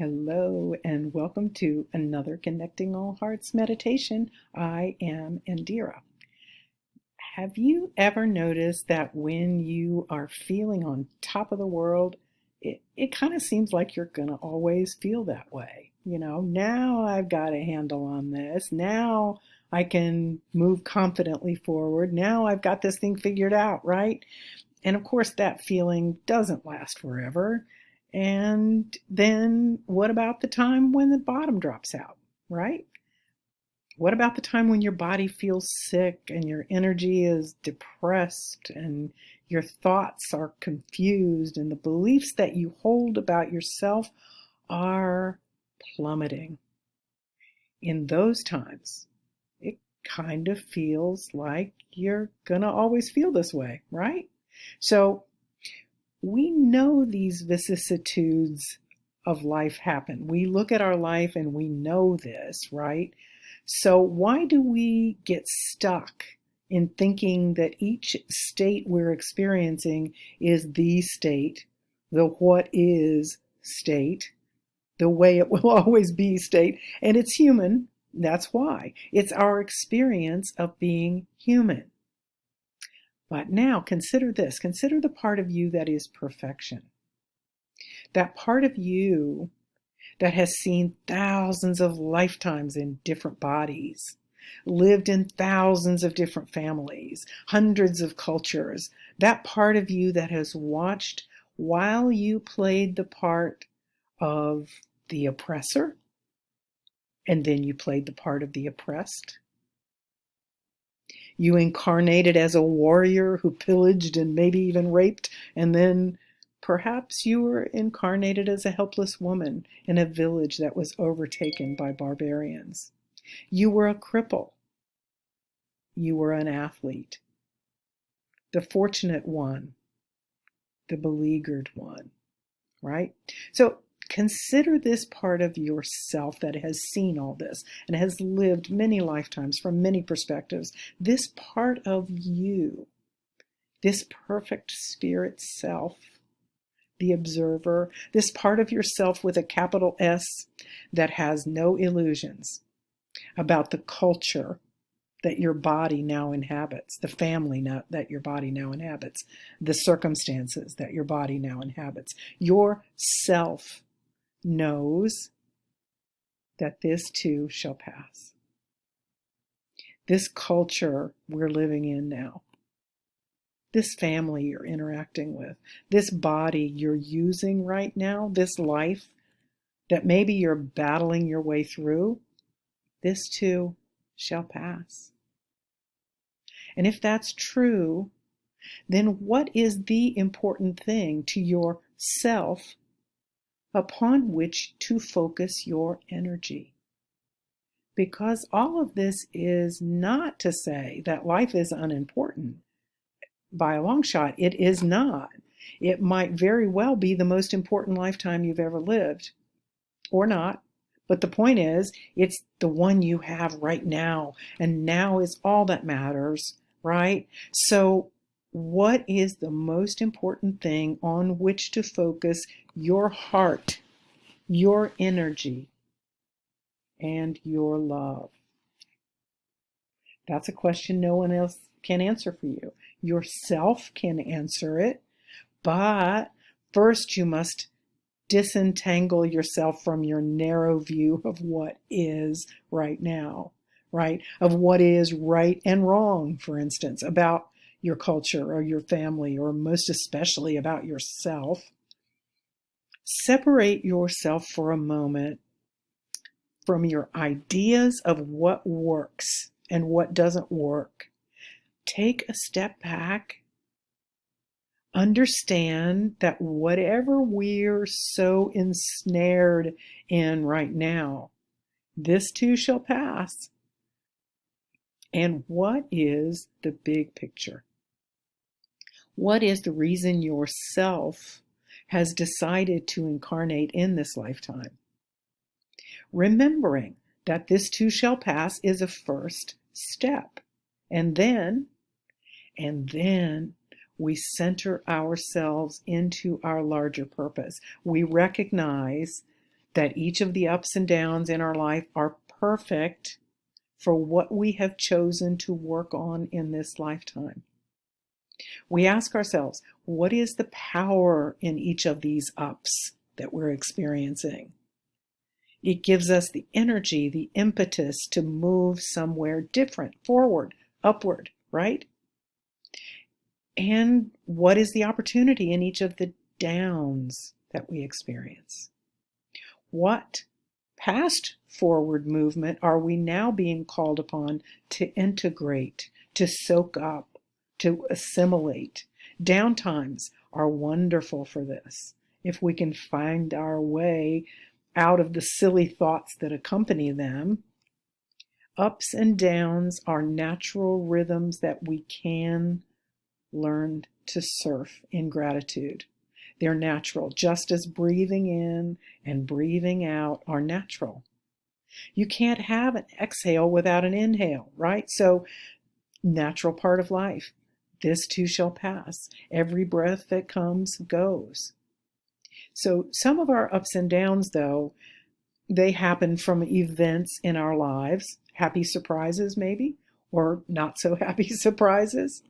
Hello, and welcome to another Connecting All Hearts meditation. I am Indira. Have you ever noticed that when you are feeling on top of the world, it kind of seems like you're going to always feel that way? Now I've got a handle on this. Now I can move confidently forward. Now I've got this thing figured out, right? And of course, that feeling doesn't last forever. And then what about the time when the bottom drops out, right? What about the time when your body feels sick and your energy is depressed and your thoughts are confused and the beliefs that you hold about yourself are plummeting? In those times, it kind of feels like you're going to always feel this way, right? So we know these vicissitudes of life happen. We look at our life and we know this, right? So why do we get stuck in thinking that each state we're experiencing is the state, the what is state, the way it will always be state, and it's human? That's why. It's our experience of being human. But now consider this. Consider the part of you that is perfection. That part of you that has seen thousands of lifetimes in different bodies, lived in thousands of different families, hundreds of cultures. That part of you that has watched while you played the part of the oppressor, and then you played the part of the oppressed. You incarnated as a warrior who pillaged and maybe even raped, and then perhaps you were incarnated as a helpless woman in a village that was overtaken by barbarians. You were a cripple. You were an athlete, the fortunate one, the beleaguered one, right? So consider this part of yourself that has seen all this and has lived many lifetimes from many perspectives. This part of you, this perfect spirit self, the observer, this part of yourself with a capital S that has no illusions about the culture that your body now inhabits, the family that your body now inhabits, the circumstances that your body now inhabits. Your self knows that this too shall pass. This culture we're living in now, this family you're interacting with, this body you're using right now, this life that maybe you're battling your way through, this too shall pass. And if that's true, then what is the important thing to yourself upon which to focus your energy? Because all of this is not to say that life is unimportant. By a long shot, it is not. It might very well be the most important lifetime you've ever lived, or not. But the point is, it's the one you have right now, and now is all that matters, right? So what is the most important thing on which to focus your heart, your energy, and your love? That's a question no one else can answer for you. Yourself can answer it, but first you must disentangle yourself from your narrow view of what is right now, right? Of what is right and wrong, for instance, about your culture or your family, or most especially about yourself. Separate yourself for a moment from your ideas of what works and what doesn't work. Take a step back. Understand that whatever we're so ensnared in right now, this too shall pass. And what is the big picture? What is the reason yourself has decided to incarnate in this lifetime? Remembering that this too shall pass is a first step. And then we center ourselves into our larger purpose. We recognize that each of the ups and downs in our life are perfect for what we have chosen to work on in this lifetime. We ask ourselves, what is the power in each of these ups that we're experiencing? It gives us the energy, the impetus to move somewhere different, forward, upward, right? And what is the opportunity in each of the downs that we experience? What past forward movement are we now being called upon to integrate, to soak up, to assimilate? Downtimes are wonderful for this. If we can find our way out of the silly thoughts that accompany them, ups and downs are natural rhythms that we can learn to surf in gratitude. They're natural, just as breathing in and breathing out are natural. You can't have an exhale without an inhale, right? So, natural part of life. This too shall pass. Every breath that comes goes. So, some of our ups and downs, though, they happen from events in our lives, happy surprises maybe, or not so happy surprises.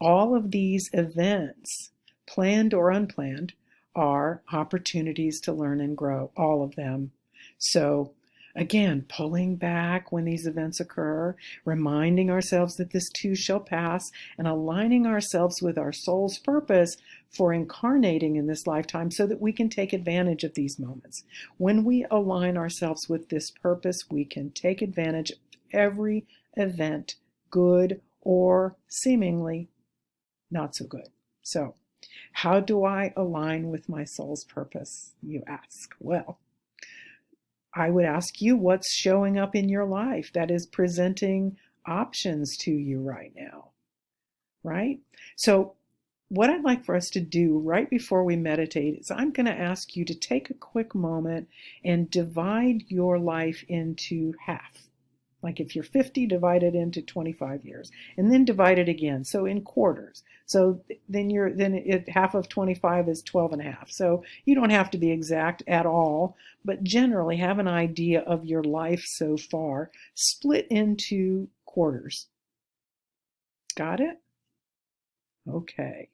All of these events, planned or unplanned, are opportunities to learn and grow, all of them. So again, pulling back when these events occur, reminding ourselves that this too shall pass, and aligning ourselves with our soul's purpose for incarnating in this lifetime so that we can take advantage of these moments. When we align ourselves with this purpose, we can take advantage of every event, good or seemingly not so good. So, how do I align with my soul's purpose, you ask? Well, I would ask you, what's showing up in your life that is presenting options to you right now, right? So, what I'd like for us to do right before we meditate is I'm going to ask you to take a quick moment and divide your life into half. Like if you're 50, divide it into 25 years, and then divide it again. So in quarters. So then half of 25 is 12 and a half. So you don't have to be exact at all, but generally have an idea of your life so far, split into quarters. Got it? Okay.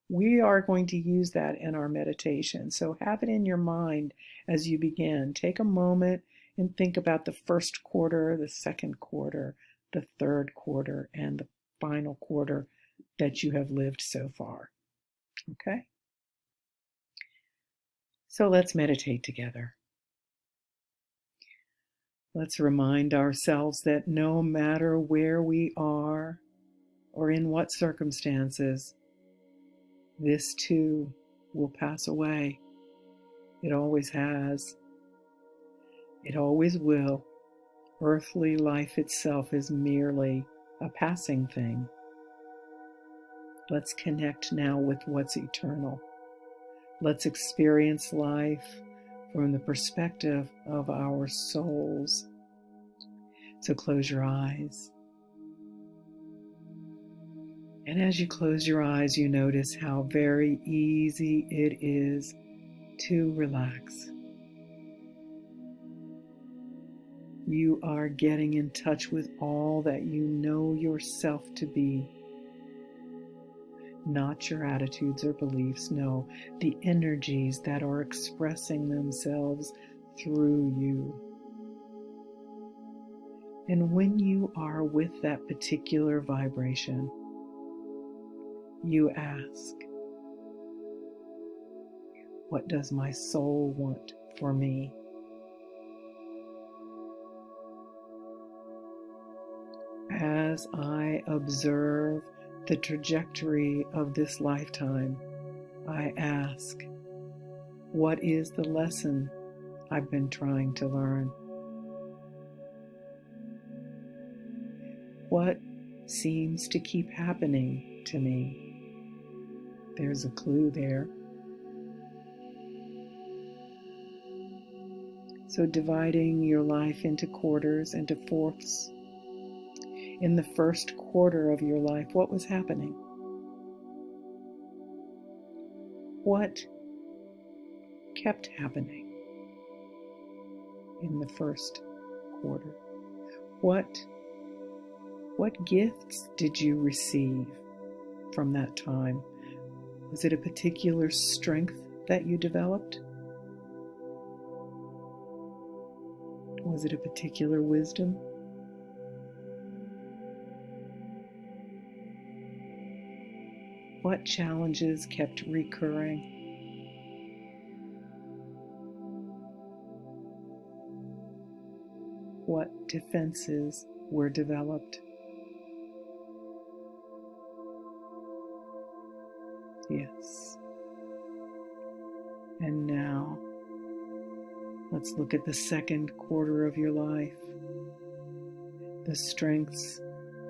We are going to use that in our meditation. So have it in your mind as you begin. Take a moment and think about the first quarter, the second quarter, the third quarter, and the final quarter that you have lived so far. Okay? So let's meditate together. Let's remind ourselves that no matter where we are or in what circumstances, this too will pass away. It always has. It always will. Earthly life itself is merely a passing thing. Let's connect now with what's eternal. Let's experience life from the perspective of our souls. So close your eyes. And as you close your eyes, you notice how very easy it is to relax. You are getting in touch with all that you know yourself to be. Not your attitudes or beliefs, no, the energies that are expressing themselves through you. And when you are with that particular vibration, you ask, what does my soul want for me? As I observe the trajectory of this lifetime, I ask, what is the lesson I've been trying to learn? What seems to keep happening to me? There's a clue there. So dividing your life into quarters, into fourths. In the first quarter of your life, what was happening? What kept happening? in the first quarter? What gifts did you receive from that time? Was it a particular strength that you developed? Was it a particular wisdom? What challenges kept recurring? What defenses were developed? Yes. And now, let's look at the second quarter of your life. The strengths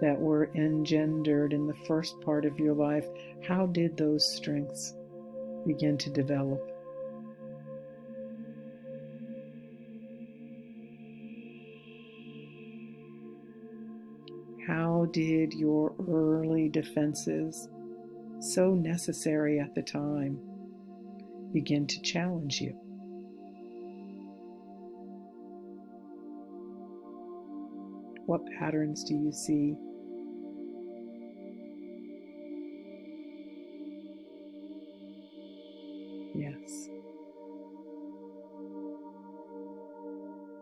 that were engendered in the first part of your life, how did those strengths begin to develop? How did your early defenses, so necessary at the time, begin to challenge you? What patterns do you see? Yes.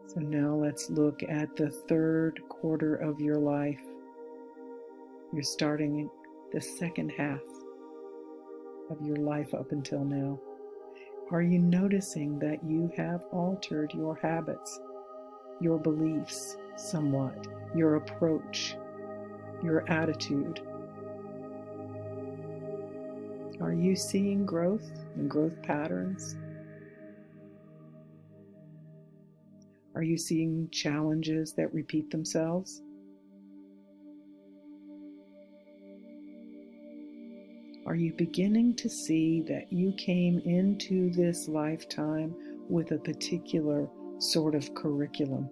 So now let's look at the third quarter of your life. You're starting the second half of your life up until now. Are you noticing that you have altered your habits, your beliefs somewhat, your approach, your attitude? Are you seeing growth and growth patterns? Are you seeing challenges that repeat themselves? Are you beginning to see that you came into this lifetime with a particular sort of curriculum?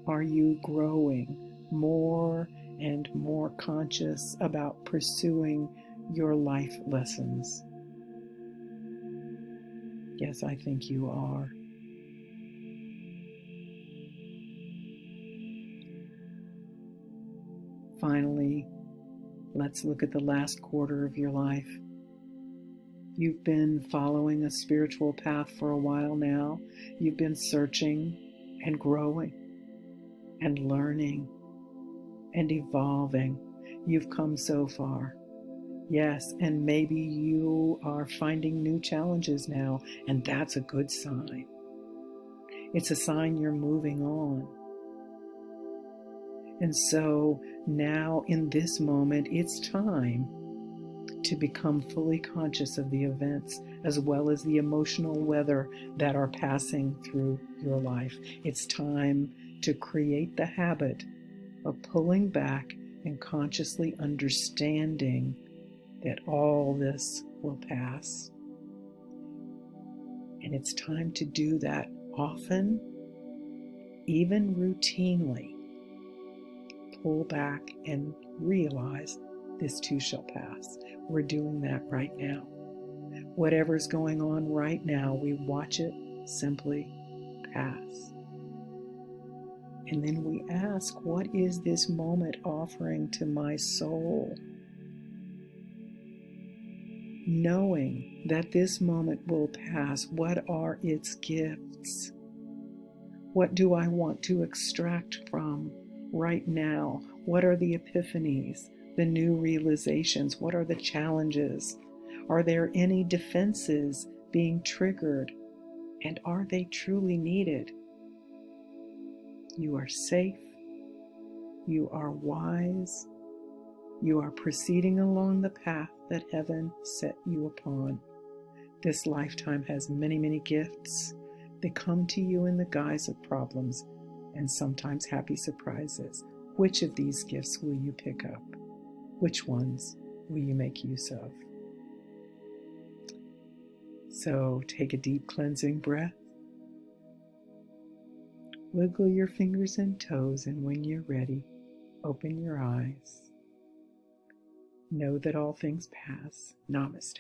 Are you growing more and more conscious about pursuing your life lessons? Yes, I think you are. Finally, let's look at the last quarter of your life. You've been following a spiritual path for a while now. You've been searching and growing and learning and evolving. You've come so far. Yes, and maybe you are finding new challenges now, and that's a good sign. It's a sign you're moving on. And so now in this moment, it's time to become fully conscious of the events as well as the emotional weather that are passing through your life. It's time to create the habit of pulling back and consciously understanding that all this will pass. And it's time to do that often, even routinely. Pull back and realize this too shall pass. We're doing that right now. Whatever's going on right now, we watch it simply pass. And then we ask, what is this moment offering to my soul? Knowing that this moment will pass, what are its gifts? What do I want to extract from right now? What are the epiphanies, the new realizations? What are the challenges? Are there any defenses being triggered? And are they truly needed? You are safe. You are wise. You are proceeding along the path that heaven set you upon. This lifetime has many, many gifts. They come to you in the guise of problems and sometimes happy surprises. Which of these gifts will you pick up? Which ones will you make use of? So take a deep cleansing breath. Wiggle your fingers and toes, and when you're ready, open your eyes. Know that all things pass. Namaste.